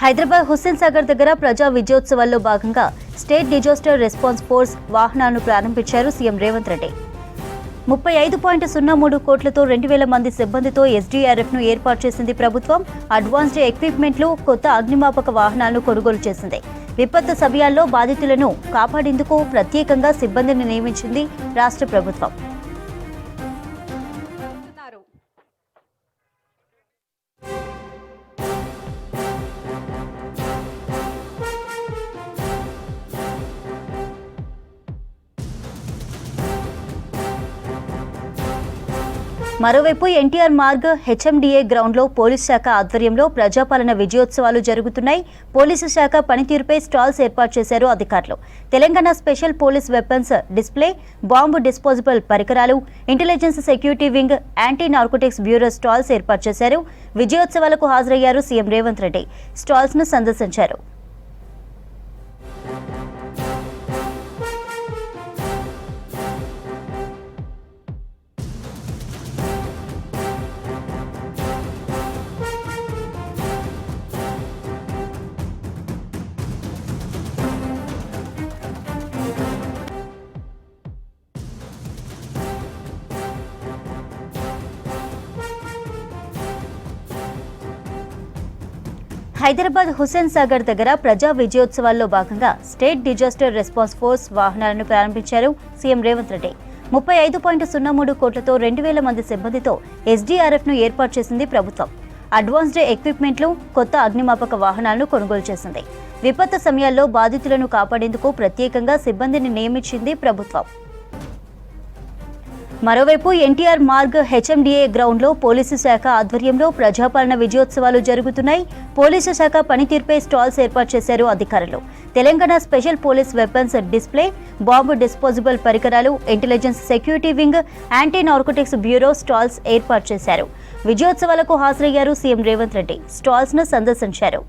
హైదరాబాద్ హుస్సేన్ సాగర్ దగ్గర ప్రజా విజయోత్సవాల్లో భాగంగా స్టేట్ డిజాస్టర్ రెస్పాన్స్ ఫోర్స్ వాహనాలను ప్రారంభించారు సీఎం రేవంత్ రెడ్డి. 35.03 కోట్లతో 2,000 మంది సిబ్బందితో ఎస్డీఆర్ఎఫ్ను ఏర్పాటు చేసింది ప్రభుత్వం. అడ్వాన్స్డ్ ఎక్విప్మెంట్లు, కొత్త అగ్నిమాపక వాహనాలను కొనుగోలు చేసింది. విపత్తు సమయాల్లో బాధితులను కాపాడేందుకు ప్రత్యేకంగా సిబ్బందిని నియమించింది రాష్ట్ర ప్రభుత్వం. మరోవైపు ఎన్టీఆర్ మార్గ్ హెచ్ఎండిఏ గ్రౌండ్లో పోలీసు శాఖ ఆధ్వర్యంలో ప్రజాపాలన విజయోత్సవాలు జరుగుతున్నాయి. పోలీసు శాఖ పనితీరుపై స్టాల్స్ ఏర్పాటు చేశారు అధికారులు. Telangana special police weapons display, bomb disposable పరికరాలు, intelligence security wing, anti narcotics bureau stalls ఏర్పాటు చేశారు. విజయోత్సవాలకు హాజరయ్యారు సీఎం రేవంత్ రెడ్డి. స్టాల్స్ ను సందర్శించారు. హైదరాబాద్ హుస్సేన్ సాగర్ దగ్గర ప్రజా విజయోత్సవాల్లో భాగంగా స్టేట్ డిజాస్టర్ రెస్పాన్స్ ఫోర్స్ వాహనాలను ప్రారంభించారు సీఎం రేవంత్ రెడ్డి. 35.03 కోట్లతో 2,000 మంది సిబ్బందితో ఎస్డీఆర్ఎఫ్ను ఏర్పాటు చేసింది ప్రభుత్వం. అడ్వాన్స్డ్ ఎక్విప్మెంట్లు, కొత్త అగ్నిమాపక వాహనాలను కొనుగోలు చేసింది. విపత్తు సమయాల్లో బాధితులను కాపాడేందుకు ప్రత్యేకంగా సిబ్బందిని నియమించింది ప్రభుత్వం. మరోవైపు ఎన్టీఆర్ మార్గ్ హెచ్ఎండిఏ గ్రౌండ్లో పోలీసు శాఖ ఆధ్వర్యంలో ప్రజాపాలన విజయోత్సవాలు జరుగుతున్నాయి. పోలీసు శాఖ పనితీరుపై స్టాల్స్ ఏర్పాటు చేశారు అధికారులు. Telangana special police weapons display, bomb disposable పరికరాలు, intelligence security wing, anti narcotics bureau stalls ఏర్పాటు చేశారు. విజయోత్సవాలకు హాజరయ్యారు సీఎం రేవంత్ రెడ్డి. స్టాల్స్ ను సందర్శించారు.